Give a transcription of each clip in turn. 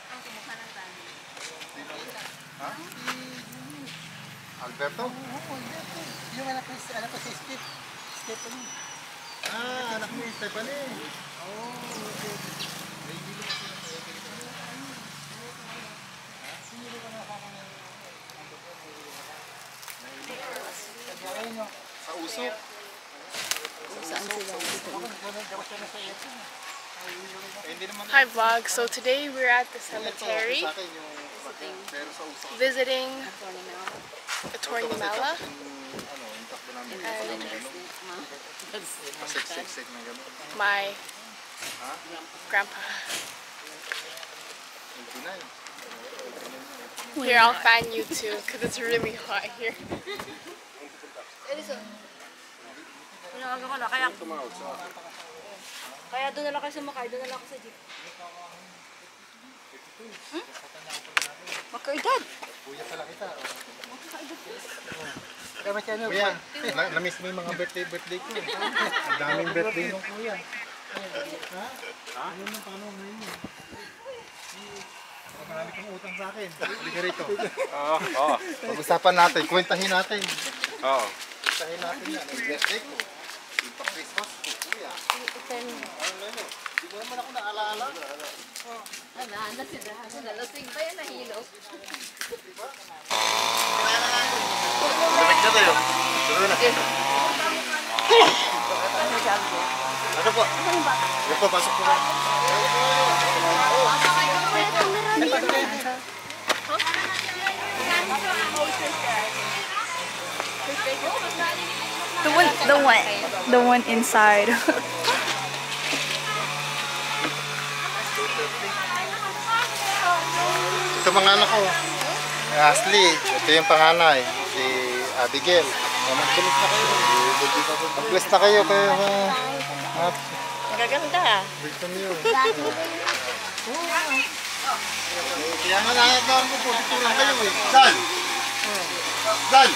Ang kumukha ng tani. Ha? Alberto? Oo, Alberto. Yung anak ko si Steve. Stephanie. Ah, anak ni Stephanie. Oo, okay. Sinilo ka na kakang Sa usok. Saan sila? Eh, hindi naman. Hi vlog, so today we're at the cemetery Sa akin yung pero sa usok. visiting Attorney Mel. Attorney Mela Ano, yung takbo namin. and Pasik-sik na gano'n. my Ha? grandpa. 89. Here, I'll fan you too because it's really hot here. Pinawagan ko na, kaya doon na lang kayo sumakay, doon na lang ako sa jeep. Magkaedad. Kuya pala kita. Kama siya no. Kuya, na-miss mo yung mga birthday ko. Ang daming birthday ng kuya. Ano nang paano ngayon yun? Marami kang utang sa akin. Hindi ka rito. Oo. Pag-usapan natin, kwentahin natin. Oo. Kwentahin natin yan. Ang birthday ko. Yung pa-Christmas ko, kuya. Ano na yun? Hindi mo naman ako naalaala. Ano sila? Nalasing ba yan nahilo? Lumit na tayo. Tuloy na. Ano po? Ano po, pasok po. The one inside. Ito mga anak ko. Ashley, ito yung panganay. Si Abigail. Mag-bless na kayo. Mag-bless na kayo. Magaganda. Gusto niyo. Kaya nga nakakawin ko po. Dito lang kayo eh. Dan! Dan!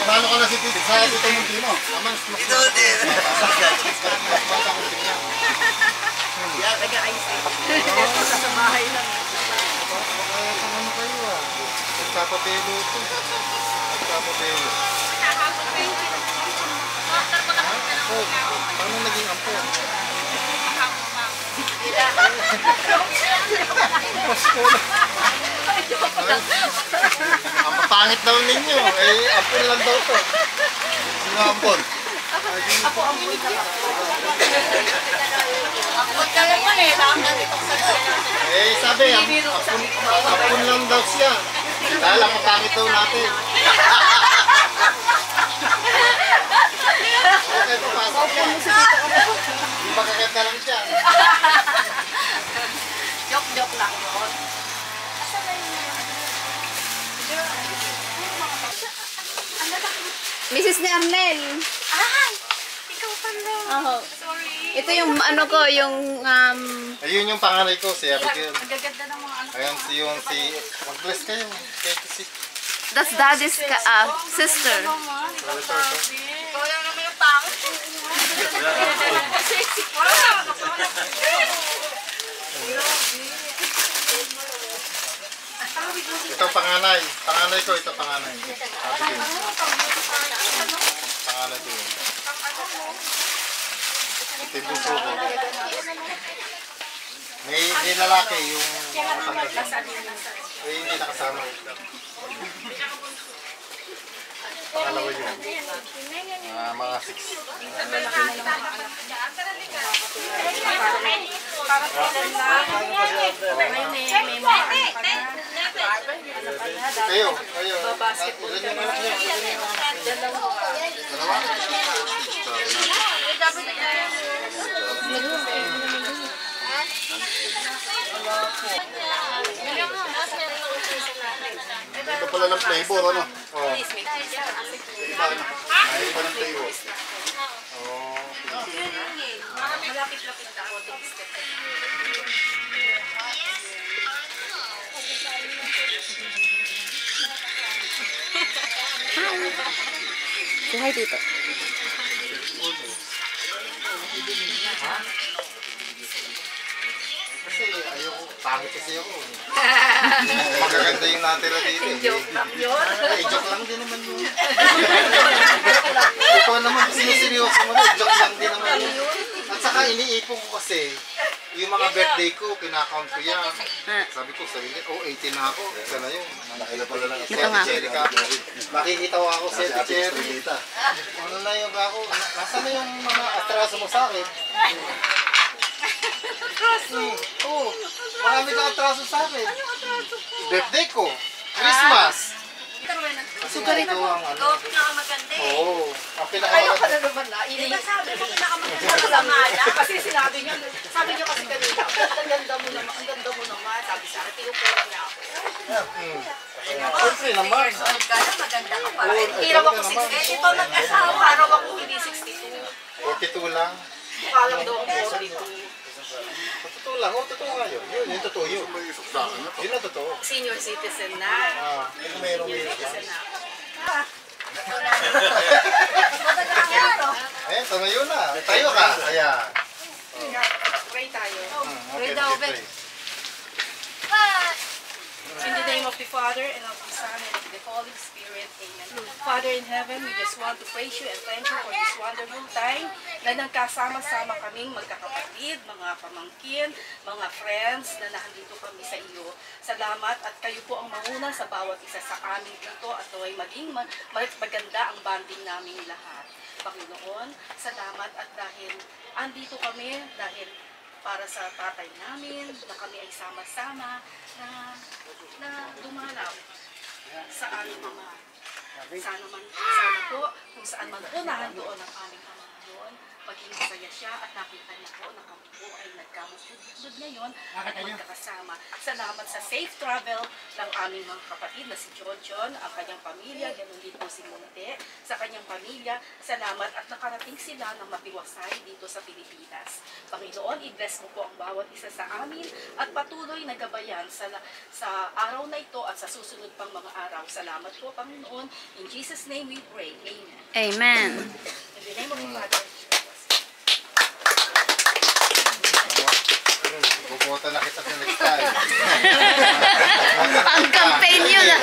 Paano ka na sa Tito Montino? Ito din. Taga-ice. Sa bahay lang. Kaya ano kayo ah. Nagpapabelo ito. Nagpapabelo. Paano naging ampo? Ang mapangit daw ninyo. Eh, ampon lang daw ito. Sino ampon? Ako ang punta ka. Ang punta naman eh. Eh, sabi, ampon lang daw siya. Dahil ang mapangit daw natin. Okay, papasok yan. Di ba kakit na lang siya? Joke lang yun. Mrs. ni Arnel. Ay! Ikaw pala. Oh. Sorry. Ito yung ano ko, yung Ayun yung panganay ko, si Abigail. Ang gaganda ng mga anak. Ayun, mag-bless kayo. that's daddy's sister. Ikaw lang naman yung pangit. Sexy pa. Ito panganay. Panganay ko, ito panganay. Abigail. Panganay ko yun. Ito yung bunso ko. May lalaki yung hindi nakasama. Pangalawa yun. Mga 6. Kayo. Ilan yung anak niyo? Dalawa? Ito pala ng flavor, ano? Oo. Iba ng flavor. Oo. Malapit-lapit ako. Say hi dito. pangit kasi ako. Magaganda yung natira dito. Joke lang yun. Joke lang din naman yun. Ikaw naman sinuseryoso mo na, joke lang din naman yun. At saka iniipon ko kasi, yung mga birthday ko, kinakount ko yan. Sabi ko, sarili, 18 na ako. Isa na yun. Ito nga. Makikita ko ako sa Cherry. Ano na yung ako? Nasaan na yung mga atraso mo sa akin? Atraso? Oo. Marami kang atraso sa akin. Birthday ko. Christmas. Kasi ganito ang ano. Pinakamaganda eh. Oo. Ang Ayaw ka pinakamaganda. na naman na. Sabi mo pinakamaganda sa mala. Kasi sinabi niyo, sabi niyo kasi kanina, ang ganda mo naman, ang ganda mo naman. Sabi sa akin, tinupura niya ako. Siyempre naman. Maganda ka pala. Hirap ako 60. Ito nag-asawa, araw ako hindi 62. 42 lang. Mukha lang daw ako 42. Totoo lang. Totoo nga yun. Yun totoo yun. Yun ang totoo. Senior citizen na. Mayroong Citizen na. Ayan, tumayo na. Tayo ka. Ayan. Pray tayo. Okay, daw, pray. In the name of the Father, and of the Son, and of the Holy Spirit. Amen. Father in heaven, we just want to praise you and thank you for this wonderful time na nagkasama-sama kaming magkakapatid, mga pamangkin, mga friends na nandito kami sa iyo. Salamat at kayo po ang mauna sa bawat isa sa amin dito at naway maging maganda ang bonding namin lahat. Panginoon, salamat at dahil andito kami, dahil para sa tatay namin, na kami ay sama-sama na dumalaw sa aming ama. Sana po, kung saan man po doon ang aming ama doon, maging masaya siya at nakita niya po na kami po ay nagkamusunod ngayon at magkakasama. Salamat sa safe travel ng aming mga kapatid na si John, ang kanyang pamilya, ganoon din po si Monte, sa kanyang pamilya. Salamat at nakarating sila ng matiwasay dito sa Pilipinas. Panginoon, i-bless mo po ang bawat isa sa amin at patuloy na gabayan sa araw na ito at sa susunod pang mga araw. Salamat po, Panginoon. In Jesus' name we pray. Amen. Amen. In the name of the Father, Bubota na kita sa next time. Ang campaign yun ah.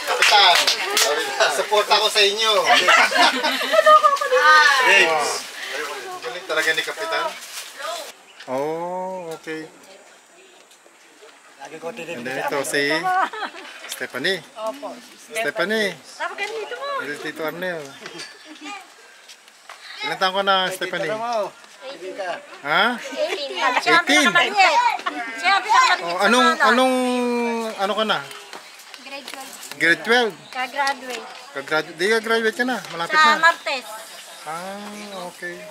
Kapitan, support ako sa inyo. Galing talaga ni Kapitan. Oh, okay. And then ito si Stephanie. Stephanie. Dito Arnel. Ilan taon ka na, Stephanie? Ha? 18. Oh, ano ka na? Grade 12. Ka-graduate. Di ka graduate ka na, malapit Sa na. Martes. Okay.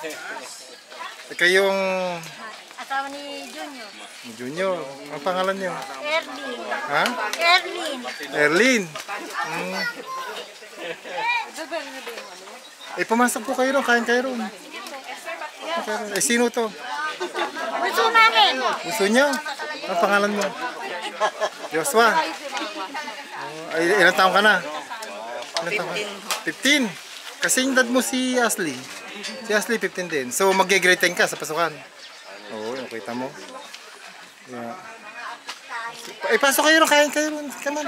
Ikaw yung Asawa ni Junior. junior. Ang pangalan niyo? Erlin. Ha? Erlin. Erlin. Pumasok po kayo ron, kain kayo ron. Sino to? Gusto namin. Gusto niyo? Ang pangalan mo? Joshua. Ilang taon ka na? Ilang taon ka? 15. Kasing dad mo si Ashley. Si Ashley 15 din. So mag-grade 10 ka sa pasukan. Oo, kita mo. Yeah. Pasok kayo ron, kain kayo ron. Come on.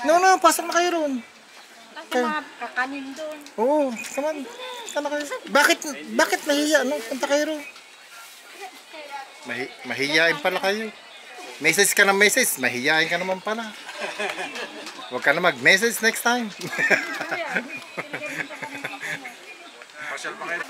No, pasok na kayo ron. Kakanin doon. Oo, come on. Punta kayo. Bakit nahiya? No? Punta kayo ron. Mahiyain pala kayo. Message ka ng message, mahiyain ka naman pala. Huwag ka na mag-message next time. Pasyal pa kayo.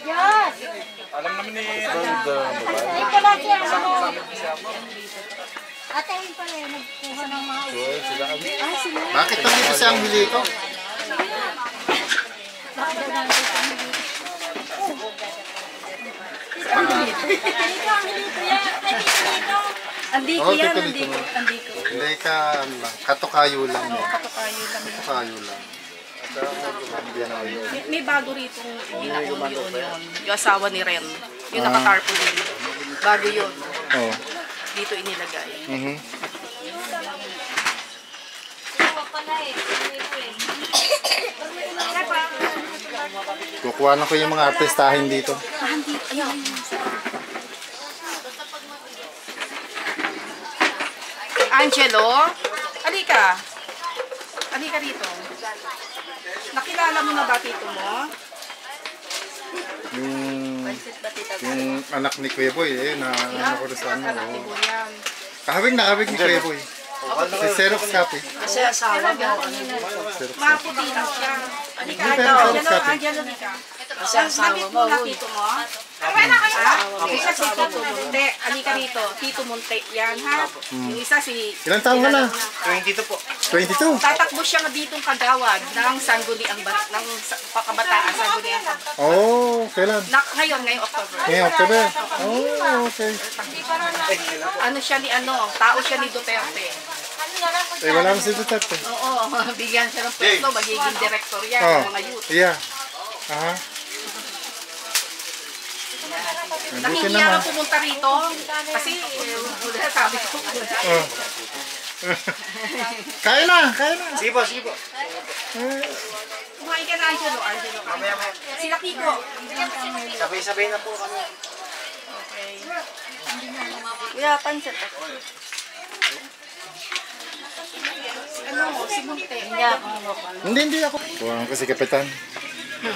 Yes! Alam naman ni Ito lang siya. Atehin pala yun. Nagkuha ng mga ulo. Bakit lang ito siyang hili ito? Andiko yan, andiko. Hindi ka, katukayo lang. Katukayo lang. May bago rito ginaon yun. Yung asawa ni Ren. Yung nakatarpo din. Bago yun. Oh. Dito inilagay. Mhm. Kukuha na ko yung mga artistahin dito. Angelo, halika. Halika rito. Nakilala mo na ba tito mo? Yung anak ni Kuya Boy, ano ko sa ano. Anak ni Oh. Buyan. Kahawig ni Kuya Boy. Si Xerox copy. Kasi asawa mo. Maputi na siya. Halika, Pero Angelo. Xerox copy. Angelo, halika. Kasi asawa mo na tito mo? Isa si Tito Munte. Halika rito. Tito Munte yan, ha? Yung isa si... Ilang taon ka na? 22 po. 22. Tatakbo siya nga ditong kagawad ng sangguniang ng pakabataan, sangguniang Oh, kailan? ngayong October. Ngayon, October. Oh, okay. Ano siya ni tao siya ni Duterte. Eh, wala mo si Duterte. Oo, bigyan siya ng pwesto, magiging director yan Oh, ng mga youth. yeah. Aha. Mabuti Nahihiya naman. na pumunta rito kasi sabi ko. Oh. Kaya na, kaya na. Sige po, sige po. Kumain ka na, Angelo. Sila Kiko. Sabay-sabay na po kami. Okay. Kuya, pansit ako. Si Munte. Hindi ako. Kuha ko si Kapitan. Ay,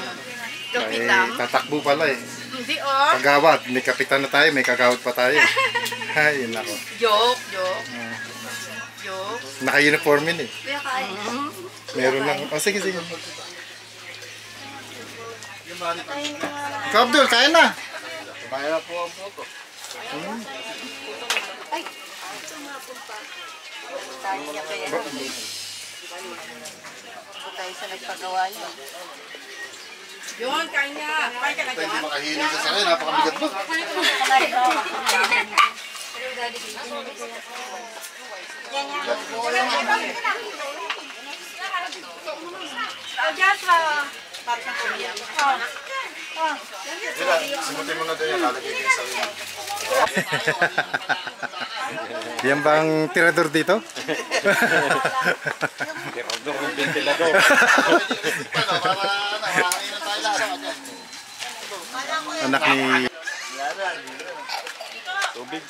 Kapitan. tatakbo pala eh. Hindi oh. Kagawad, may kapitan na tayo, may kagawad pa tayo. Ay, yun ako. Joke. Naka-uniform yun eh. Kuya, kain. Meron lang. Oh, sige. Ikaw, Abdul, kaya na. Kaya na po ang photo. Tayo niya kaya. Tayo sa nagpagawa niya. Yun, kain niya. Kain ka na Hindi dyan. makahiling sa sakay, napakabigat mo. Para siyang kumiyak. Simutin mo na doon yung kalagay ko sa iyo. Yan bang tirador dito? Tirador ng ventilador. Anak ni... Tubig.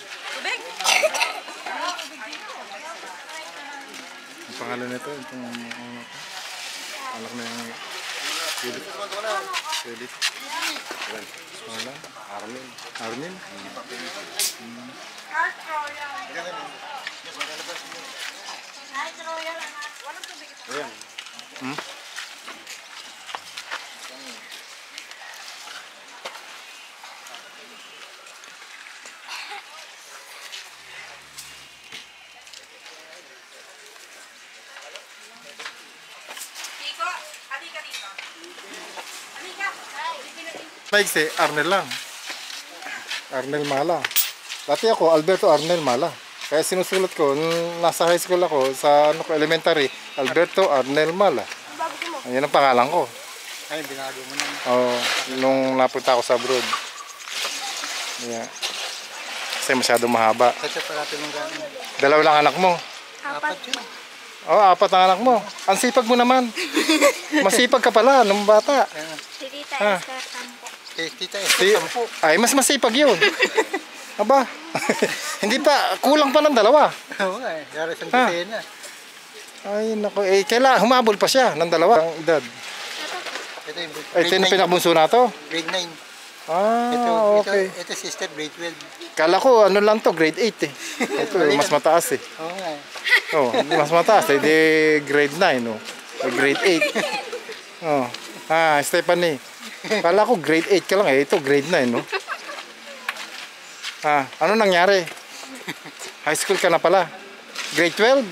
Ang pangalan nito, itong... anak na yung... Philip. Philip. Pangalan? Armin. Ayan. Kiko, halika dito. Halika. Mike si Arnel lang. Arnel Mala. Dati ako, Alberto Arnel Mala. Kaya sinusulat ko, nung nasa high school ako, sa elementary, Alberto Arnel Mala. Ayan ang pangalan ko. Ay, binago mo na. Oo, nung napunta ako sa abroad. Yeah. Kasi masyado mahaba. Kasi pa natin ng gano'n. Dalawa lang anak mo. Apat yun. Oo, 4 ang anak mo. Ang sipag mo naman. Masipag ka pala nung bata. Si Tita Ah. Esther Sampo. Tita, Ay, mas masipag yun. Aba, hindi pa, kulang pa ng dalawa. Oo nga eh. Dari sa Ah. kusina. Ay, naku, kailan humabol pa siya ng dalawa. Ang edad. Ito yung Ay, ito yung pinakabunso na to. grade 9. Ah, okay. Ito sister, grade 12. Kala ko, ano lang to, grade 8 eh. Ito, mas mataas eh. Oo nga eh. Oh, mas mataas eh, di grade 9, no? O grade 8. Oh. Ah, Stephanie. Kala ko grade 8 ka lang eh, ito grade 9, no? Ah, ano nangyari? High school ka na pala. Grade 12?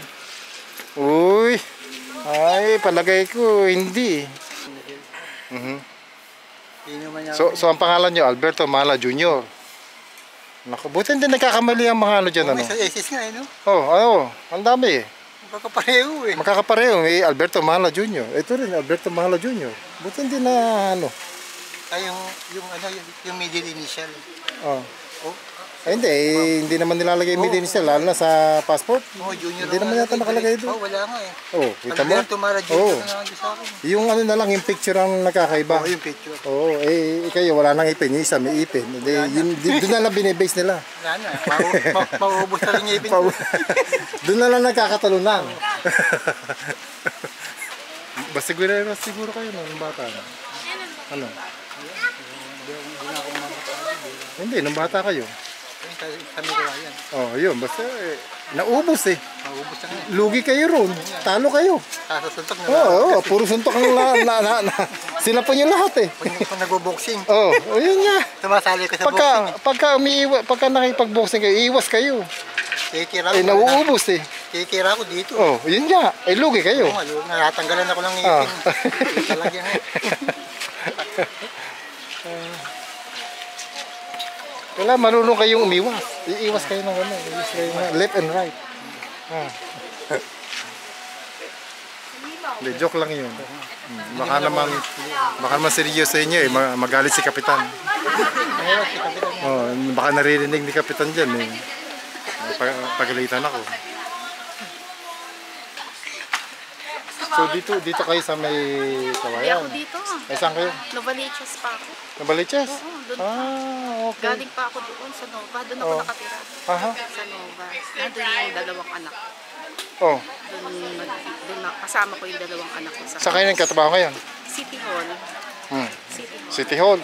Uy. Ay, palagay ko hindi. Mhm. Hindi naman niya. So ang pangalan niyo Alberto Mala Jr. Naku, buti hindi nagkakamali ang mga ano dyan, ano? Sa SS nga eh, no? Oh, ang dami eh. Magkakapareho eh. Magkakapareho, may Alberto Mala Jr. Ito rin, Alberto Mala Jr. Buti hindi na ano. Ay, yung middle initial. Oh. Oh, Ay, hindi naman nilalagay made in Israel, lalo na sa passport. Oh, junior. Hindi naman yata nakalagay doon. Oh, wala nga eh. Oh, kita mo? Alberto Mara Oh. Junior na lang sa akin. Yung ano na lang, yung picture ang nakakaiba. Oh, yung picture. Oo, kayo wala nang ipin, yung isa may ipin. Doon na lang binibase nila. Wala na. Mauubos na rin yung ipin. Doon na lang nagkakatalunan. siguro kayo nung bata na. Ano? Hindi, nung bata kayo. Kami ko yan. Oh, yun, basta naubos eh. Mauubos na nga. Lugi kayo ron, talo kayo. Kasasuntok na. Oo, puro suntok ang sila po yung lahat eh. Pag nagbo-boxing, Oh, yun nga. sumasali ka sa boxing. Pagka nakipag-boxing kayo, iwas kayo. Kikira Eh, ko. nauubos eh. Kikira ko dito. Oh, yun nga. Eh, lugi kayo. Oo nga, natanggalan ako ng Ah. ipin. Talaga nga. Wala, marunong kayong umiwas. Iiwas kayo ng ano. Iiwas kayo ng left and right. Hindi, joke lang yun. Baka naman seryoso inyo eh. Magalit si Kapitan. Oh, baka naririnig ni Kapitan dyan eh. Pagalitan ako. So dito kayo sa may Hindi kawayan. ako dito. Ay, saan kayo? Novaliches pa ako. Nabaliches? Oo, doon. Okay. Galing pa ako doon sa Nova. Doon ako Oh. nakatira. Aha. Sa Nova. Nandun yung dalawang anak ko. Oh, Kasama ko yung dalawang anak ko sa saan kayo nagkatrabaho ngayon? City Hall. City Hall. City Hall.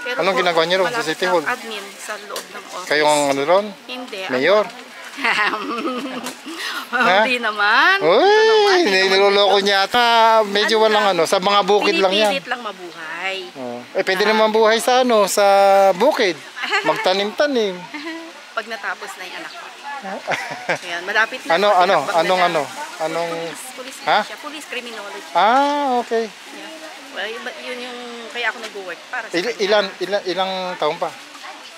Pero Anong po, ginagawa niyo ron sa malapit City ng Hall? Admin sa loob ng office. Kayo ang ano ron? Hindi. Mayor? Hindi naman. Uy, niloloko niya ata. Medyo walang ano, sa mga bukid lang yan. Pinipilit lang mabuhay. Oh. Eh, pwede naman buhay sa ano, sa bukid. Magtanim-tanim. Pag natapos na yung anak ko. Ayan, malapit na. Anong, Police Ha? siya. Police criminology. okay. Yeah. Well, yun yung kaya ako nag-work para sa kanya. Ilang taon pa?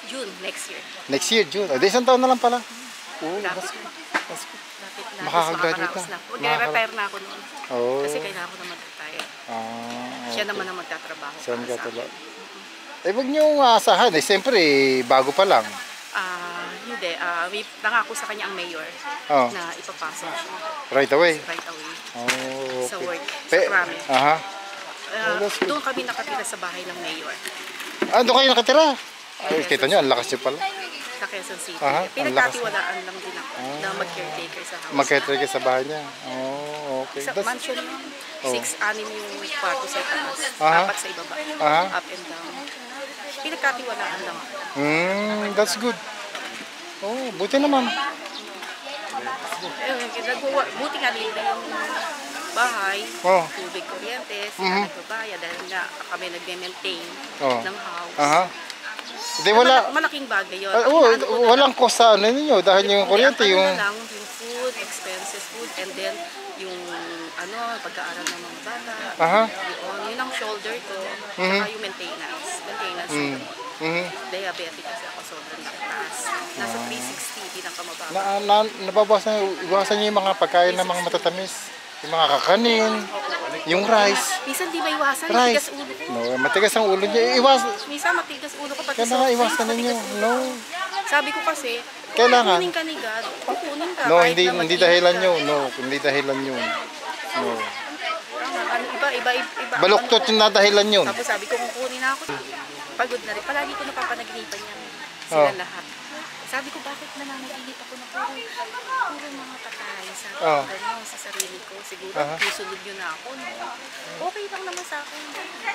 June next year. Next year, June. Di isang taon na lang pala. Oo, Lapit that's na. Lapit na. Makakagraduate Tapos na. Mag-retire na ako noon. Oh. Kasi kailangan ko na mag-retire. Siya naman ang magtatrabaho. Siya para sa nagtatrabaho. akin. Eh, wag niyong aasahan. Eh, siyempre, bago pa lang. Hindi. May nangako sa kanya ang mayor Oh, na ipapasok siya right away. right away Oh, sa okay. work. Sa Krame. Aha. Uh, doon kami nakatira sa bahay ng mayor Doon kayo nakatira? Ay, kita niyo, ang lakas niyo pala. sa Quezon City. Aha, ang Pinagkatiwalaan lang din ako na mag-caretaker sa house. Mag-caretaker kayo sa bahay niya. Oh, okay. Sa mansion yun. 6-6 yung kwarto sa taas. Aha. 4 sa ibaba. Aha. Up and down. Pinagkatiwalaan lang ako. That's good. Oh, buti naman. Buti nga libre yung bahay, Oh. tubig, kuryente, sila Mhm. nagbabayad dahil nga kami nag-maintain Oh. ng house. Aha. Hindi wala. Malaking bagay yun. Walang cost sa ano ninyo dahil yung kuryente yung lang, yung food, expenses, food, and then yung pag-aaral ng mga bata. Aha. Yun ang shoulder ko. Mhm. Saka yung maintenance. Diabetic kasi ako, sobrang taas. Nasa 360, di lang kamababa. nababawasan iwasan niyo yung mga pagkain ng mga matatamis, yung mga kakanin, yung rice. Minsan di maiwasan, Rice. matigas ulo ko. No, matigas ang ulo niyo. Minsan matigas ulo ko pati Kaya nga iwasan ninyo. No. Sabi ko kasi, Kailangan. kukunin ka ni God, kukunin ka. No, kahit hindi na hindi mag-init dahilan ka. yun. No, hindi dahilan yun. No. Iba. Baluktot yung nadahilan yun. Tapos sabi ko, kukunin na ako. Pagod na rin. Palagi ko napapanaginipan yan. Sila Oh. lahat. Sabi ko, bakit nananaginip ako na puro mga patay. Sabi ko, Oh. gano'n sa sarili ko. Siguro, Aha. susunod yun na ako. No? Okay lang naman sa akin.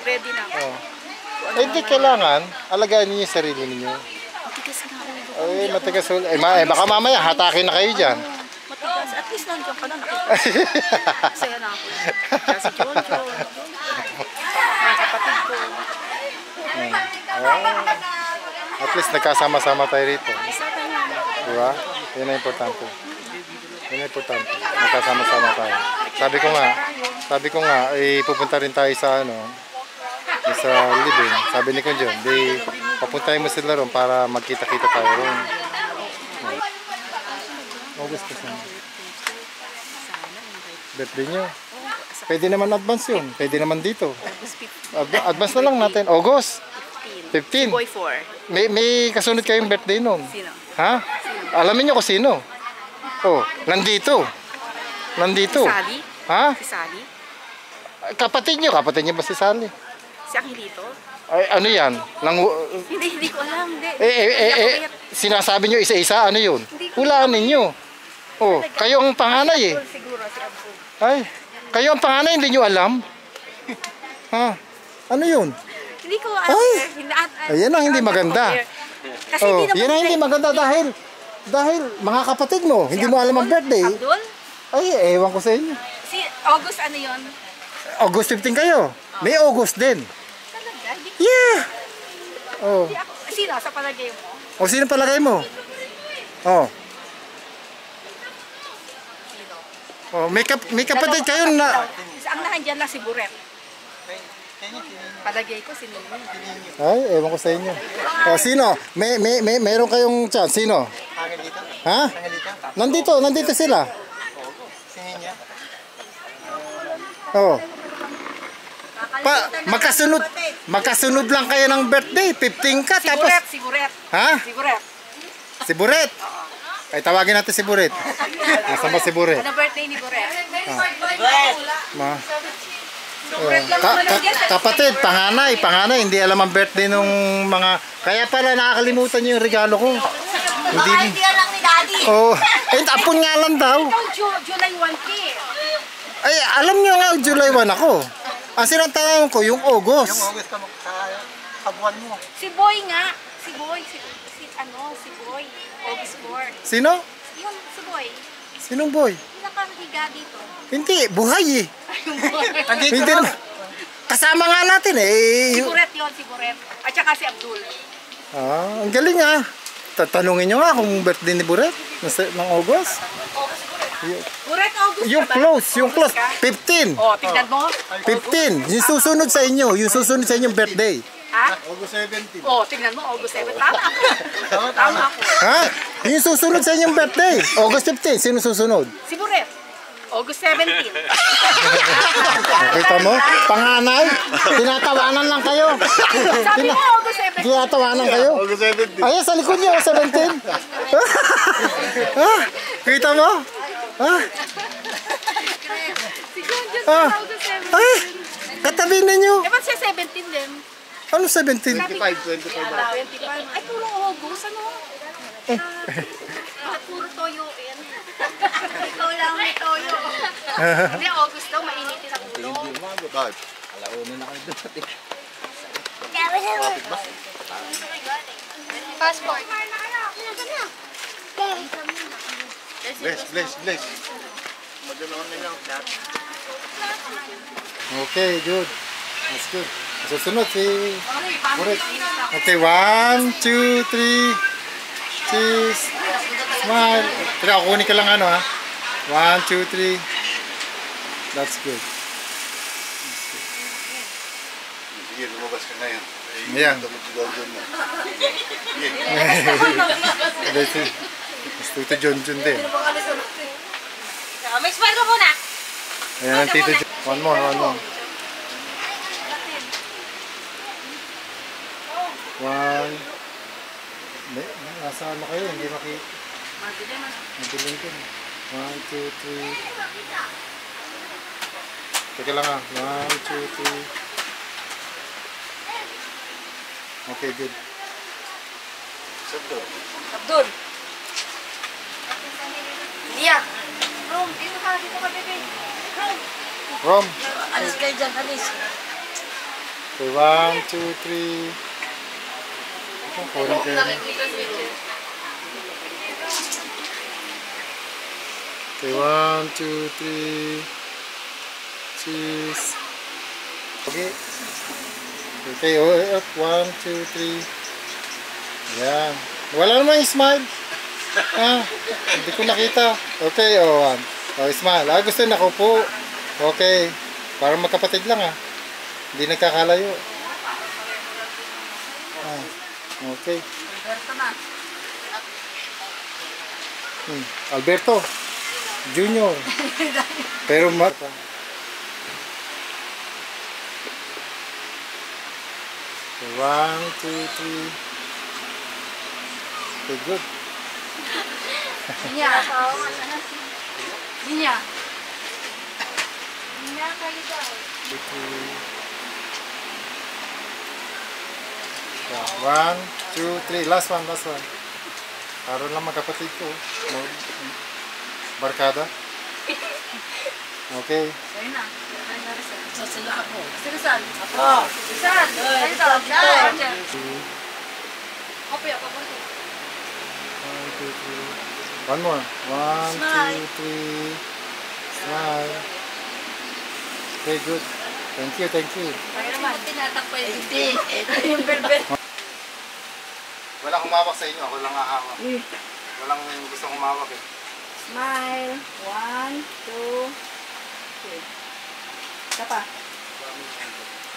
Ready na ako. Oh. Kung ano Eh, di naman. kailangan alagaan niyo yung sarili niyo. Matigas nga ulo ko. Ay, matigas ulo. Baka mamaya hatakin na kayo dyan. Matigas. At least nandiyan ka na. Nakita. Masaya na ako. Kasi Jojo. Mga kapatid ko. At least nagkasama-sama tayo rito. Isa tayo na. Diba? Yun ang importante. Yun ang importante. Magkasama-sama tayo. Sabi ko nga, pupunta rin tayo sa sa living. Sabi ni Kunjon, papuntahin mo sila ron para magkita-kita tayo ron. August kasi. Birthday nyo. Pwede naman advance yun. Pwede naman dito. August 15. Advance na lang natin. August. 15. Si 15. Boy 4. May kasunod kayong birthday noon. Sino? Ha? Alamin niyo kung sino? Oh, nandito. Nandito. Si Sally? Ha? Si Sally? Kapatid niyo ba si Sally? Si Angelito? Ay, ano yan? Hindi ko alam. Hindi. Sinasabi niyo isa-isa, ano yun? Hulaan ninyo. Oh, kayo ang panganay eh. Siguro si Abdul. Ay, kayo ang panganay, hindi niyo alam? Ha? Ano yun? Hindi ko alam. Ay! eh. Ayan ang hindi maganda. Kasi Oh, hindi naman yan ang hindi maganda dahil mga kapatid mo, hindi mo alam ang birthday. Abdul? Ay, ewan ko sa inyo. Si August ano yun? August 15 kayo. May August din. Talaga? Hindi Yeah! Oh. ako. Sino? Sa palagay mo? O sino palagay mo? Oh. Oh, may kapatid kayo na Ang nandiyan lang si Buret. Palagay ko si Nini. ay, ewan ko sa inyo. O sino? Meron kayong chance. Sino? Angelito. Ha? Angelito. Nandito sila. Singin niya. Oh. Magkasunod lang kayo ng birthday. 15 ka Si tapos Buret, si Buret. ha? Si Buret. Si Buret. Ay tawagin natin si Buret. Nasaan ba si Buret? Ano birthday ni Buret? Ma. Buret lang naman nandiyan. Kapatid, panganay, hindi alam ang birthday nung mga kaya pala nakakalimutan niyo yung regalo ko. Hindi. Hindi lang ni Daddy. Oh, ay tapon nga lang daw. Ikaw, July 1 ki. Ay, alam niyo nga July 1 ako. Ang sinatanong ko yung August. Yung August ka kabuan mo. Si Boy nga. Si Boy. Si Boy. August 4. Sino? Yung si Boy. Sinong boy? Yung nakahiga dito. Hindi, buhay eh. Nandito Hindi na. na. Kasama nga natin Si eh. Buret yun, si Buret. At saka si Abdul. Ah, ang galing ah. Tatanungin nyo nga kung birthday ni Buret ng August. Buret, August Yung ka ba? close, yung close. August ka? 15. Oh, tignan mo. 15. Yung susunod sa inyo, birthday. Ha? August 17. Oh, tignan mo, August 7. Tama ako. Tama ako. Ha? Yung susunod sa inyong birthday. August 15. Sino susunod? Si Buret. August 17. Kita mo? Panganay. Tinatawanan lang kayo. Sabi mo, August 17. Tinatawanan kayo. August 17. Ayan, sa likod niyo, 17. Ha? Kita mo? Ha? Si John Ah. August 17. Ay, katabi ninyo. Eh, ba't siya 17 din? Ano 17? 25. Ay, puro August, ano? Bakit puro toyo yan? Ikaw lang may toyo. Hindi, August daw, mainitin ang ulo. Bakit? Passport. Bless. Okay, good. That's good. Susunod si Buret. Okay, 1, 2, 3. Cheese. Smile. Tira, kukunin ka lang ano ha. 1, 2, 3. That's good. Sige, lumabas ka na yan. Ayan. Doon na. Mas Tito John din. May smile ka muna. Ayan ang Tito John. One more. One. Nasa ano kayo? Hindi makita. Madilim ko. 1, 2, 3. Teka lang ah. 1, 2, 3. Okay, good. Abdul. Liya. Rom, dito ka, bebe. Rom. Alis kayo dyan, alis. Okay, 1, 2, 3. Kunin kayo. Okay, 1, 2, 3. Cheese. Okay. Okay, 1, 2, 3. Yan. Wala naman yung smile. Ah, hindi ko nakita. Okay, 1. Smile. Gusto na ako po. Okay. Parang magkapatid lang Hindi nagkakalayo. Okay. Alberto Junior. Pero Okay, 1, 2, 3. Okay, good. Ninya. Ninya. Yeah, 1, 2, 3. Last one, last one. Karoon lang magkapatid ko. Barkada. Okay. Ayun na. So, sila ako. Si Rizal. Ako. Rizal. Ayun ito. Rizal. Kopi ako. 1, 2, 3. One more. 1, 2, 3. Smile. Okay, good. Thank you, thank you. Kaya naman. Tinatakpay yung hindi. Ito yung velvet. Walang humawak sa inyo, ako lang hahawak. Walang gustong humawak eh. Smile. 1, 2, 3. Isa pa.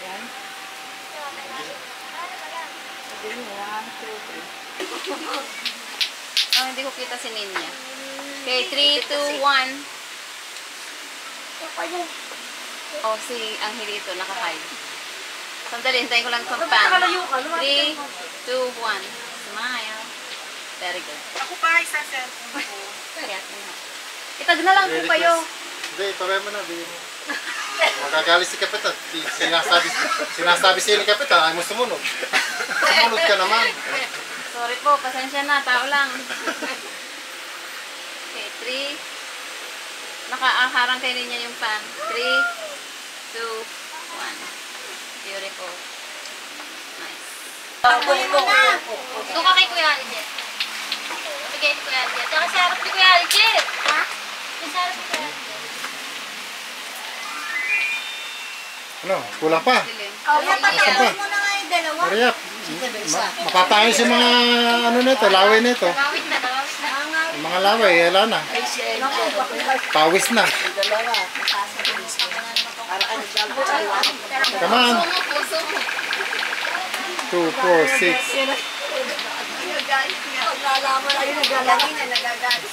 Yan. Sabihin mo, 1, 2, 3. Oh, hindi ko kita si Ninya. Okay, 3, 2, 1. Oh, si Angelito, naka-hide. Sandali, hintayin ko lang itong pan. 3, 2, 1. Smile. Very good. Ako pa, isa cellphone ko. Kaya, itag na lang po kayo. Hindi, ipaway mo na. Bigyan mo. Magagalit si Kapitan. Sinasabi siya ni Kapitan, ay mo sumunod. Sumunod ka naman. Sorry po, pasensya na, tao lang. Okay, 3. Nakaharang kayo niya yung pan. 3, 2, 1. Beautiful. Nice. Doon ka kay Kuya Alicet. Bigay ni Kuya Alicet. Tsaka sa harap ni Kuya Alicet. Ha? Yung sa harap ni Kuya Alicet. Ano, kulang pa. Dilim. Asan pa? Hurry up. Mapapayos yung mga ano nito, laway nito. Bawit na daw. Yung mga laway, wala na. Pawis na. Come on. 2, 4, 6.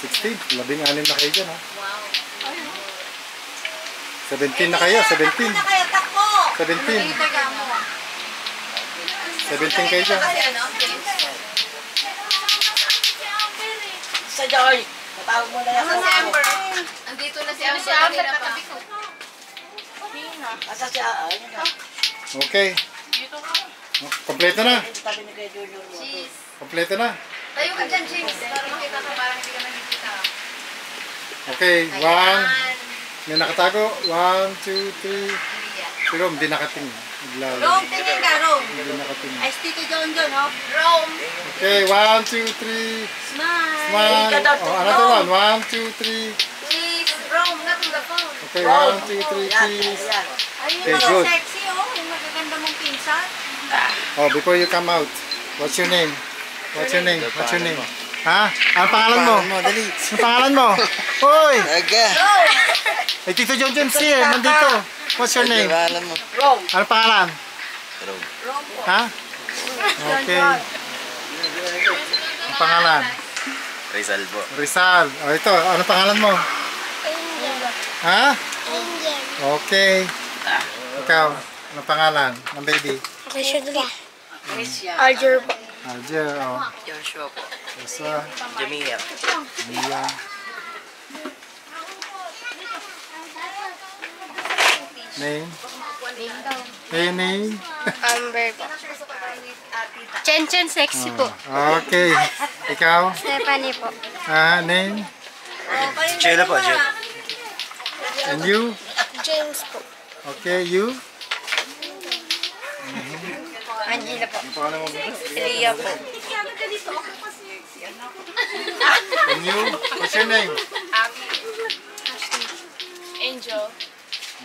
16. 16 na kayo dyan, ha? Wow. 17 na kayo, 17. 17. 17 kayo dyan. Sa Joy. Matawag mo na yan sa Amber. Andito na si Amber kanina pa. Asa siya? Ayun na. Okay. Kompleto na. Tabi ni Kuya Julio. Cheese. Kompleto na. Tayo ka dyan, James. Para makita ka, parang hindi ka nakikita. Okay, 1. Ayan. May nakatago. 1, 2, 3. Hindi yan. Si Rom, di nakatingin. Naglalo. Rome, tingin ka, Rome. Hindi nakatingin. Ay, Tito John John, oh. Rome. Okay, 1, 2, 3. Smile. Smile. Oh, another one. 1, 2, 3. Please. Rome, not on the phone. Okay, 1, 2, 3, please. Ay, yung Okay, mga good. sexy, oh. Yung magaganda mong pinsan. Oh, before you come out, what's your name? What's your name? What's your name? Ha? Anong pangalan mo? Dali. Anong pangalan mo? Hoy! Aga. Eh, Tito John John siya, nandito. What's your name? Alam mo. Rome. Anong pangalan? Rome. Rome po. Ha? Okay. Anong pangalan? Rizal po. Rizal. Oh, ito. Anong pangalan mo? Ha? Okay. Ikaw, anong pangalan ng baby? Arger po. Alger, oh. Joshua po. Joshua. Jamia. Mia. Name? Hey, name? Amber po. Chen sexy po. Oh, okay. Ikaw? Stephanie po. Ah, name? Chela po, Chela. And you? James po. Okay, you? Angela po. Ano pangalan mo? Elia po. And you? What's your name? Angel.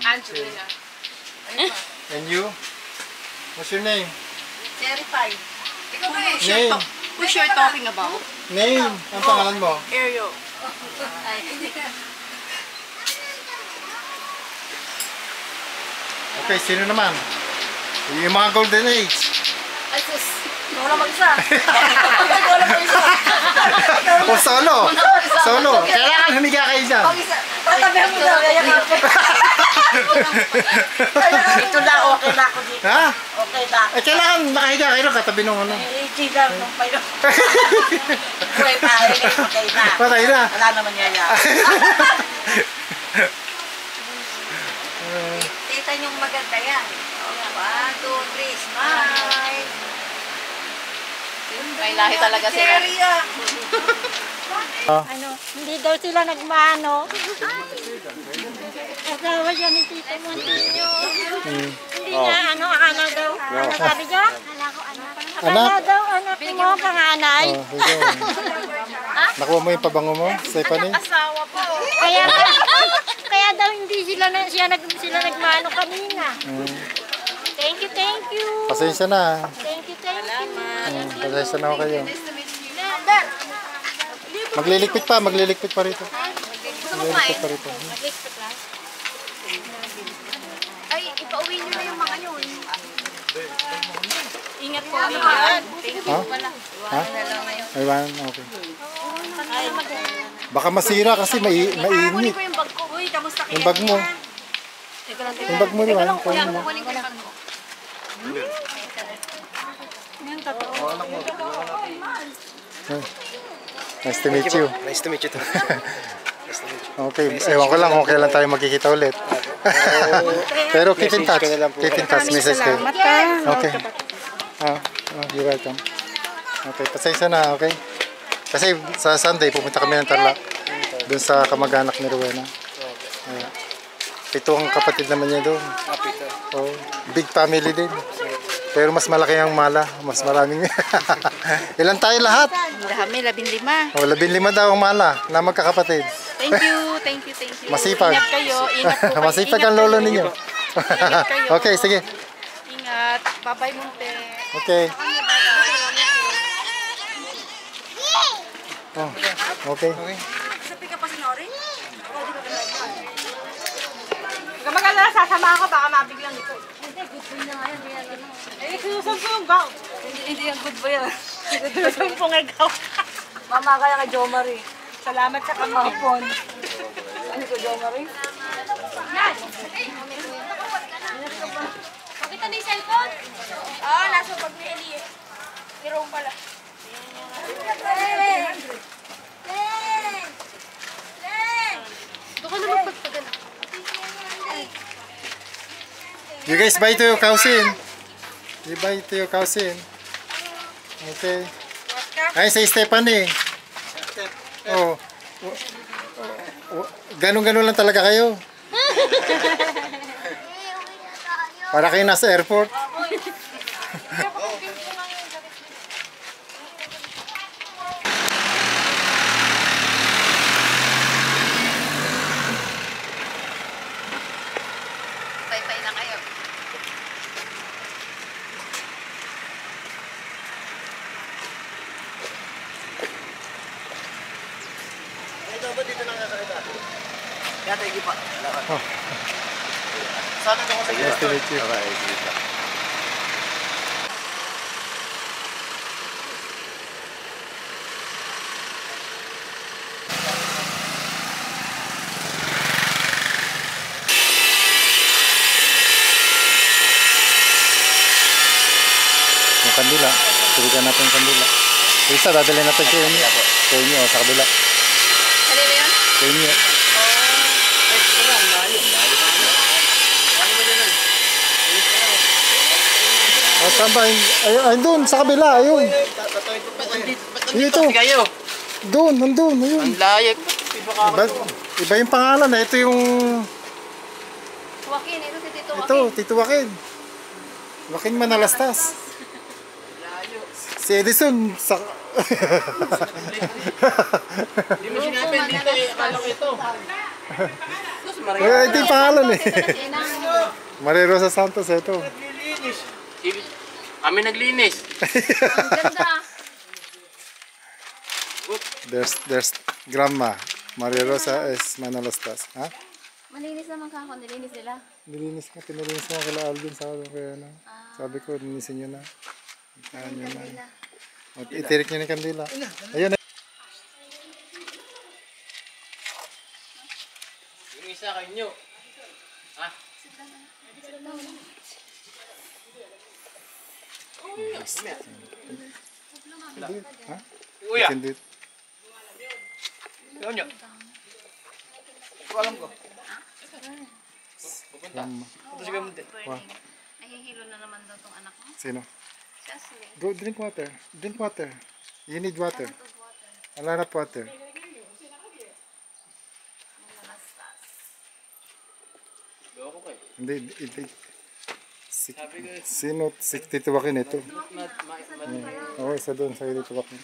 Angelina. And you? What's your name? Terrified. Ikaw ba eh? Name? Who's you're talking about? Name? Ang pangalan mo? Ariel. Okay, sino naman? Yung mga golden age. Ay, sus. Wala mag-isa. O solo. Solo. Kailangan humiga kayo dyan. Tatabihan mo na. Ito lang, okay na ako dito. Ha? Okay Eh, kailangan makahiga kayo katabi nung ano. Patay na. Wala naman yaya. Tita niyong maganda yan. 1, 2, 3, smile. May lahi talaga sila. Ano, hindi daw sila nagmano. Asawa siya ni Tito Montillo. Hindi niya, ano daw. Ano sabi niya? Akala daw, anak mo, panganay. Nakuha mo yung pabango mo, Stephanie? Asawa po. Kaya daw hindi sila nagmano kanina. Thank you. Pasensya na. Thank you. Pasensya na ako kayo. Magliligpit pa rito. Magliligpit pa rito. Ay, ipauwi niyo na yung mga yun. Ingat po. Ha? Ay, okay. Baka masira kasi mainit. Kunin ko yung bag ko. Uy, kamusta kayo? Yung bag mo. Yung bag mo naman. Kuya, kukunin ko yung bag mo. Nice to meet you. Nice to meet you too. Okay, ewan ko lang kung kailan tayo magkikita ulit. Pero keep in touch. Keep in touch, message kayo. Okay. You're welcome. Okay, pasensya na, okay? Kasi sa Sunday, pupunta kami ng Tarlac. Doon sa kamag-anak ni Rowena. Ayan. 7 ang kapatid naman niya doon. Oh, big family din. Pero mas malaki ang mala. Mas maraming. Ilan tayo lahat? Dami, 15. Oh, 15 daw ang mala na magkakapatid. Thank you. Masipag. Ingat kayo. Ingat po kayo. Masipag ang lolo ninyo. Ingat kayo. Okay, sige. Ingat. Bye-bye, Monte. Okay. Oh, okay. Sabi ka pa si Nori? Huwag mag-alala, sasama ako, baka mabiglang ito. Eh, susumpong gaw. Hindi yung good boy yan. Susumpong ikaw. Mama kaya kay Jo Marie. Salamat sa kamapon. Ano ko, Jo Marie? Pakita na yung cellphone? Oo, nasa bag ni Eli. Kirong pala. Doon ka na magpagpagan. You guys buy to your cousin. You buy to your cousin. Okay. Ay, sa Stephanie. Oh. Ganun-ganun lang talaga kayo. Para kayo nasa airport. Pay-pay na kayo. Ito ba dito nang kakalita? Kaya tayo pa. Oh. Sana ko sa Nice to meet you. Yung kandila. Tulikan natin yung kandila. Yung isa, dadalhin natin kayo niyo. Kayo niyo, sa kabila. Kanina yun? Kayo niyo. Oh, saan ba? Ay, doon, sa kabila, ayun. Dito. kayo. Doon, nandun, ayun. Ang layag. Iba yung pangalan, ito yung... Joaquin, ito si Tito Joaquin. Ito, Tito Joaquin. Joaquin Manalastas. Si Edison, sa... Hindi mo sinapin dito eh. Akala ko ito. Ito yung pangalan eh. Maria Rosa Santos, ito. Kami naglinis. Ang ganda. There's Grandma. Maria Rosa S. Manalastas. Ha? Malinis naman ka ako, nilinis nila. Nilinis ka, pinalinis mo kila Alvin sa akin. Kaya na. Sabi ko, nilisin nyo na. Kaya nyo na. Itirik nyo ng kandila. Ayun. Yung isa kanyo. Ha? Kuya. You can do it. Yun nyo. Ito alam ko. Ito si Gamunti. Nahihilo na naman daw tong anak mo. Sino? Si Ashley. Go drink water. Drink water. You need water. A lot of water. Hindi, sino? 60 tuwakin ito. Oo, isa doon sa ito tuwakin.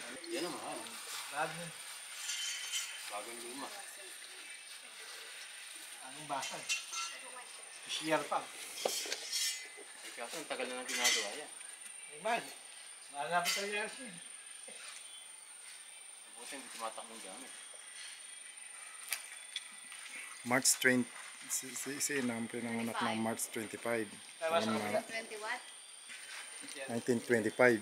Anong basag? Siyar pa. Kaso ang tagal na nang ginagawa yan. Iman. Malapit sa years yun. Buti hindi tumatakbong gamit. March 20. Si Inam pinanganak ng March 25. Alam na, 20 what? 1925.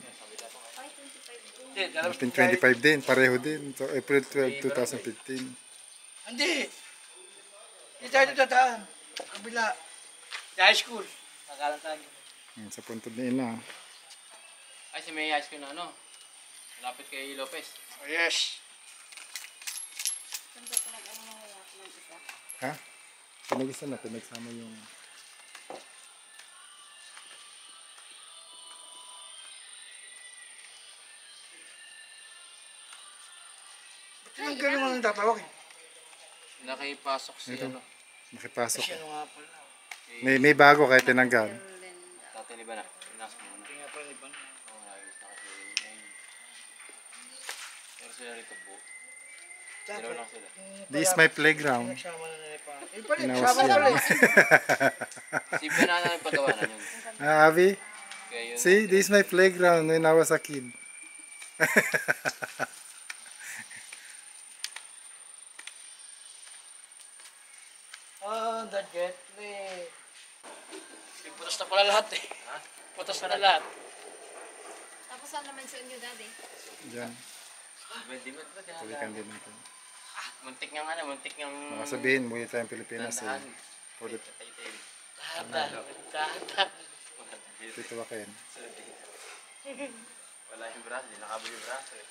Hindi, alam 1925 din, pareho din. So, April 12, 2015. Hindi. Hindi tayo nagtataan. Kabila. Sa high school. Nakalang tayo. Sa puntod ni Ina. Ay, si May Ice Cream na ano? Malapit kay Lopez. Oh, yes. Ha? Pinag-isa na, pinagsama yung... Ba't yung ganun ang tatawag eh? Nakipasok si Ito. ano? Nakipasok. Kasi ano nga pala. May bago kahit tinanggal. Tatay ni Bana. Pinasok mo na. Hindi nga pala iba. Oo, ayos na kasi. Pero sila rito buo. Dalawa lang sila. This is my playground. Nagsama na nila pa. Eh pala, Inawas nagsama na yan. pala eh. Si Banana yung paggawa na yun. Avi, Kaya yun. see, this is my playground when I was a kid. Oh, that get me. Putas na pala lahat eh. Putas na lahat. Tapos saan naman sa inyo, Daddy? Diyan, Hindi mo ba tulikan din natin. muntik nga ano, muntik nga. Baka sabihin, muli tayong Pilipinas eh. For the Dahan. tituwakin. Wala yung braso, hindi nakabuli yung braso eh.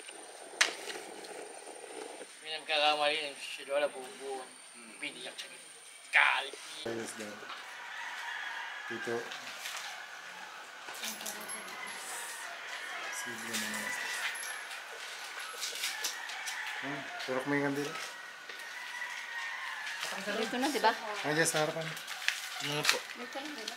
May nagkakamali ng si Lola bubuan. Biniyak sa kalit. Ayos daw. Dito. Sige na naman. Turok mo yung kandila. Dito na, di ba? Diyan sa harapan. Ano po? Dito na, di ba?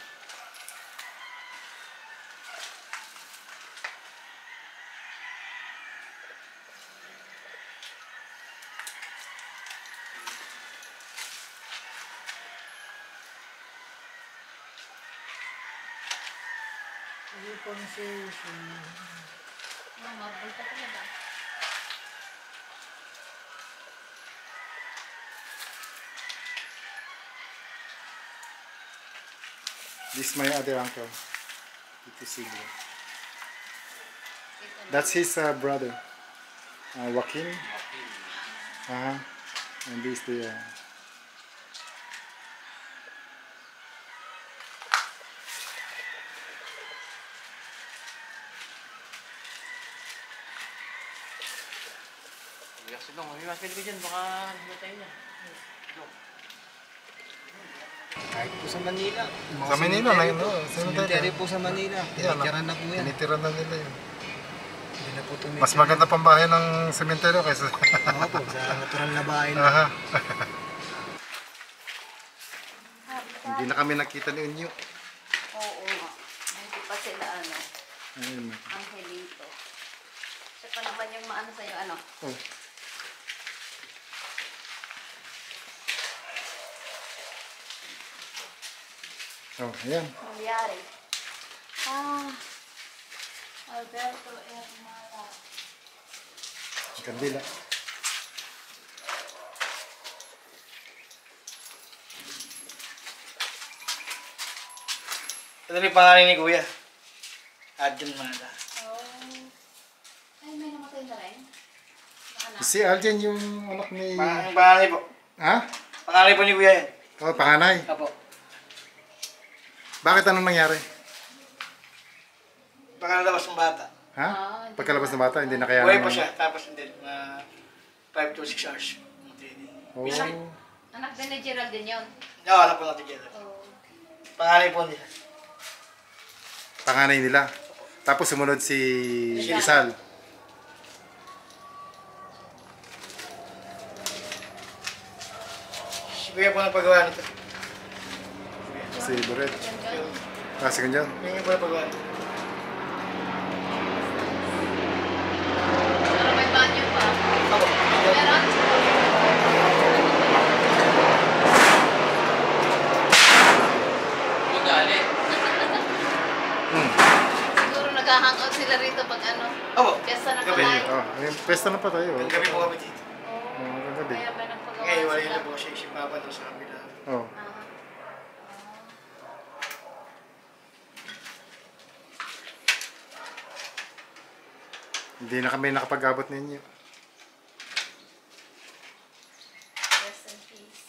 Mabul ka talaga. This is my other uncle. Tito Silvio. That's his brother. Joaquin. And this the... Biyak si Dong, umiwas ka dyan, baka himatay niya. Kahit po sa Manila. Sa Manila na yun, no? Cemetery po sa Manila. Tinitira na po yan. Tinitira na nila yun. Hindi na po tumitira. Mas maganda pang bahay ng sementeryo kaysa... Oo po, sa natural na bahay na. Aha. Hindi na kami nakita ni Unyo. Oo nga. Hindi pa sila ano, Ayun na. Angelito. Siya pa naman yung maano sa'yo, ano? Oh. Oh, ayan. Nangyari. Alberto Hermara. Ang kandila. Ito rin pangalan ni Kuya. Adjan Mala. Ay, may namatay na rin. Si Alden yung anak ni... Pangalan po. Ha? Pangalan po ni Kuya yan. Oh, panganay. Apo. Bakit anong nangyari? Pagkalabas ng bata. Ha? Pagkalabas ng bata, hindi na kaya Buhay pa siya, tapos hindi, 5 to 6 hours. Oh. Anak din ni Geraldine yun. No, alam po natin together. Panganay po nila. Panganay nila. Tapos sumunod si Rizal. Si Kuya po ang paggawa nito. Si Loret. Ah, si Ganyan. Yung po ang paggawa nito. Pero may banyo pa. Ako. Meron? Magalit. Siguro nag-hangout sila rito pag ano. Ako. Pesta na Gabi. pala. Oh, ayun, pesta na pa tayo. Ang gabi po kami dito. Oh, gabi. Kaya ba nagpagawa Ngayon, wala sila? na po siya. Si Papa doon sa kabila. Oh. Hindi na kami nakapag-abot ninyo. Rest in peace.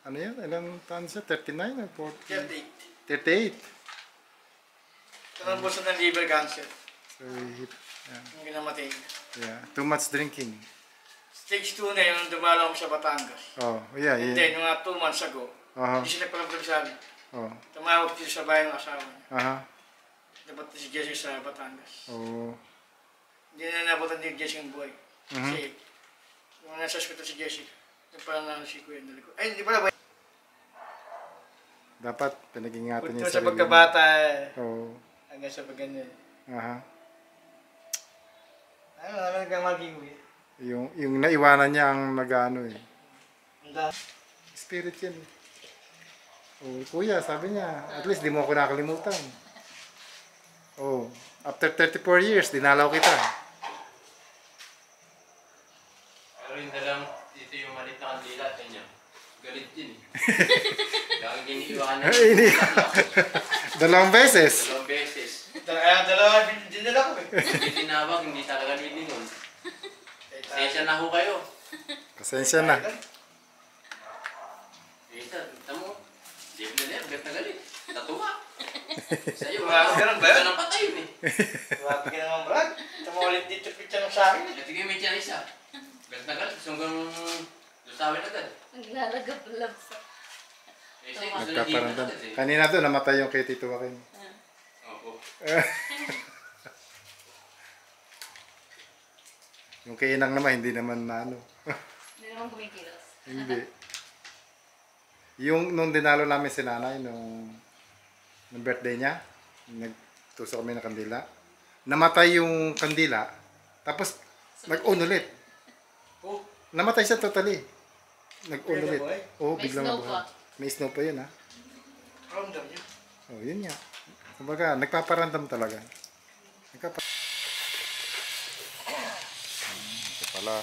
Ano yan? Ilang taon siya? 39 or 40? 38. 38. Ito ang puso ng liver cancer. So, yeah. Yung ginamatay. Yeah. Too much drinking. Stage 2 na yun, dumalaw ko sa Batangas. Oh, yeah, And yeah. then, mga 2 months ago, Aha. hindi sila palang sa amin. Oh. Tumawag dito sa bahay ng asawa niya. Aha. Dapat si Jessica sa Batangas. Oh. Hindi na nabutan ni Jessica ang buhay. Mhm. Kasi, yung nasa hospital si Jessica, yung parang si Kuya Naliko. Ay, hindi pala ba? Dapat pinag-ingatan niya Punto yung sa sarili. pagkabata, Oh. hanggang sa pagganyan. Aha. Ano, hanggang maging Kuya. Yung naiwanan niya ang nag-ano eh. Ang dami. Spirit yan eh. Oh, kuya, sabi niya, at least di mo ako nakalimutan. Oh, after 34 years, dinalaw kita. Pero yung dalang, dito yung malit na kandila, kanya. Galit din eh. Lagi giniiwanan. Hindi. Dalawang beses. Dalawang beses. Dalawa, dinala ko eh. Hindi tinawag, hindi talaga nilingon. Pasensya na ho kayo. Pasensya na. Ito, kita mo. Jeff Lanier, galit na galit. Natuwa. Sa'yo, Ganun ba yun? Ito nang patay yun eh. Grabe ka naman, Brad. Tama ulit dito picture ng sa akin eh. Ito yung may tiyan isa. Galit na galit. Gusto hanggang lusawin agad. Naglalagap-lab sa... Eh, siya gusto na Nagpaparamdam. agad eh. Kanina doon, namatay yung kay Tito Joaquin. Opo. Yung kay Inang naman, hindi naman na ano. Hindi naman kumikilos. Hindi. Yung nung dinalo namin si nanay, nung birthday niya, nagtuso kami ng kandila. Namatay yung kandila, tapos nag-on ulit. Oh, Namatay siya totally. Nag-on Biglang ulit. nabuhay? Oo, May biglang snow nabuhay. May snow pa yun ha. ramdam niya. Oh, yun nga. Kumbaga, nagpaparandam talaga. Ito pala.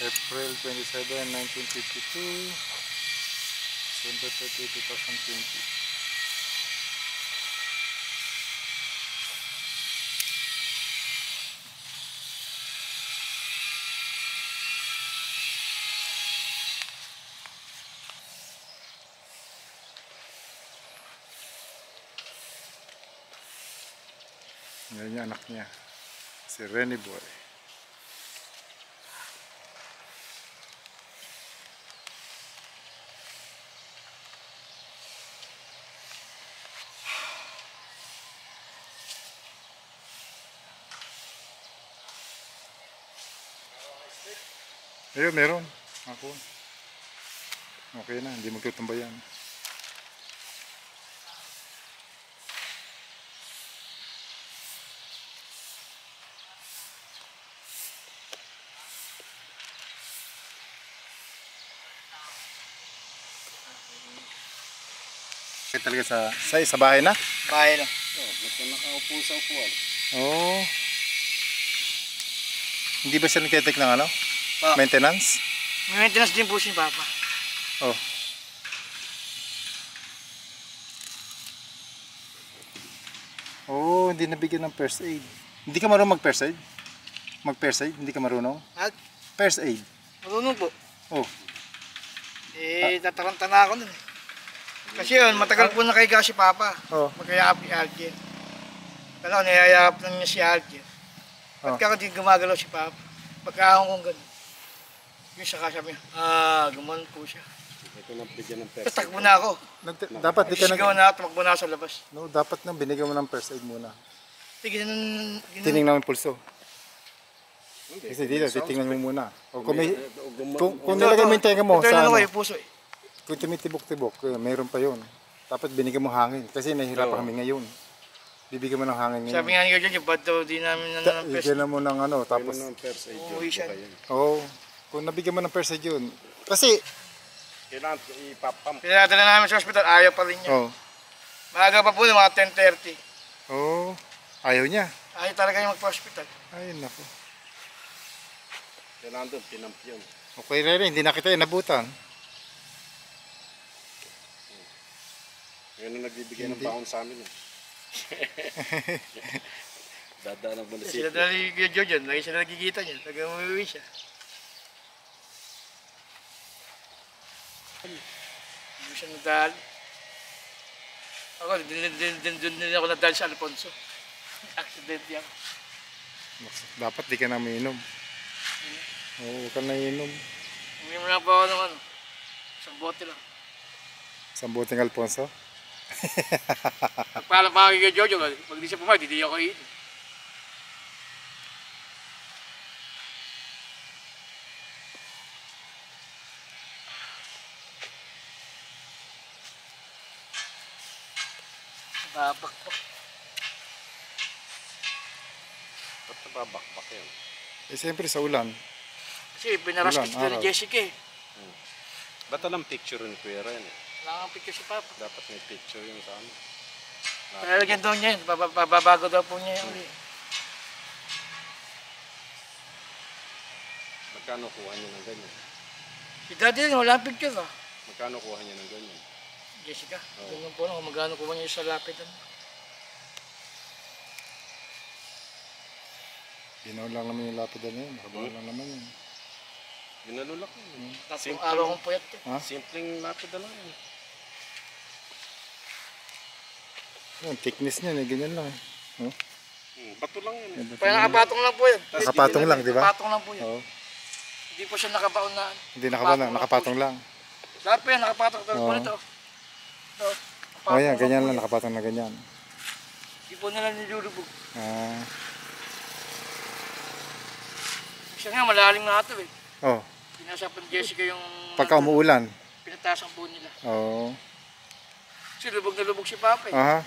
April 27, 1952, December 30, 2020. Yan yung anak niya, si Renny Boy. Ayun, meron. Ako. Okay na, hindi magtutumba yan. Talaga sa bahay na? Bahay na. Oh, basta nakaupo sa upuan. Oh. Hindi ba siya nagtitik ng ano? Pa. Maintenance? May maintenance din po si Papa. Oh. Oh, hindi nabigyan ng first aid. Hindi ka marunong mag-first aid? Mag-first aid? Hindi ka marunong? At First aid? marunong po. Oh. Tataranta na ako nun. Kasi yun, matagal po nakahiga si Papa. Oh. Magkayakap ni Alger. Kala ko, niyayakap lang niya si Alger. Ba't ka di gumagalaw si Papa? Pagkaahon kong gano'n. Yung saka sabi niya, gumanon po siya. Ito na bigyan ng first aid. Tatakbo na ako. Dapat di ka Sigaw nag... na, tumakbo na ako sa labas. No, dapat nang binigyan mo ng first aid muna. Tingnan Tinignan mo yung pulso. Kasi dito, titingnan mo muna. O kung may... Kung nilagay mo yung tenga mo ito sa ano ano, ko puso eh. kung tumitibok-tibok, mayroon pa yun. Dapat binigyan mo hangin. Kasi nahihirapan kami ngayon. Bibigyan mo ng hangin ngayon. Sabi nga ni Gordon, yung ba't daw di namin ng pes. Bigyan mo ng ano, tapos... First aid Uuwi siya. Oo. Kung nabigyan mo ng first aid yun. Kasi... Kailangan ipapump. Pinadala namin sa ospital, ayaw pa rin niya. Oo. Maaga pa po, mga 10:30. Oo. Ayaw niya. Ayaw talaga yung magpa-hospital. Ay, naku. Kailangan doon, pinump yun. Okay, Rere, hindi na kita inabutan. Ngayon na nagbibigay ng baon sa amin. Dadaan ng Sila munisipyo. dali kay Jordan, lagi sila nagkikita niya. Nag-uwi siya. Hindi siya nadali. Ako, din ako nadali sa Alfonso. Accident yan. Dapat di ka na mainom. Oo, huwag ka na inom. Uminom lang po ako ng ano. Isang bote lang. Isang boteng Alfonso. Pagpaalam pa ako kay Jojo, pag di siya pumayag, hindi ako iinom. Babakbak. Ba't nababakbak yun? Eh, siyempre sa ulan. Kasi pinaras ko Ulan, si araw. Jessica eh. Ba't alam picture ni Kuya Ren eh? Wala kang picture si Papa. Dapat may picture yun sa amin. Palalagyan daw niya yun, babago daw po niya yun. Magkano kuha niyo ng ganyan? Si Daddy rin, wala kang picture ah. Magkano kuha niyo ng ganyan? Jessica, ganyan po lang, kung magkano ko niya sa lapid. Ginaw lang naman yung lapid na yun. Nakabahan lang naman yun. Ginalulak yun. Tatlong araw kong puyat eh. Ha? Simpleng lapid na lang yun. Yung thickness niya, ganyan lang. Oh. Bato lang yun. Kaya nakapatong lang po yan. Nakapatong lang, di ba? Nakapatong lang po yan. Oo. Hindi po siya nakabaon na. Hindi nakabahan, nakapatong lang. Lahat po yan, nakapatong. Ito po Oo. nito. Ito. Oh, yan, ganyan lang, nakapatong na ganyan. Hindi po nila nilulubog. Ah. Siya nga, malalim nga ito eh. Oh, Pinasapan Jessica yung... pagka umuulan. Pinataas ang buo nila. Oo. Kasi lubog na lubog si Papa eh. Aha.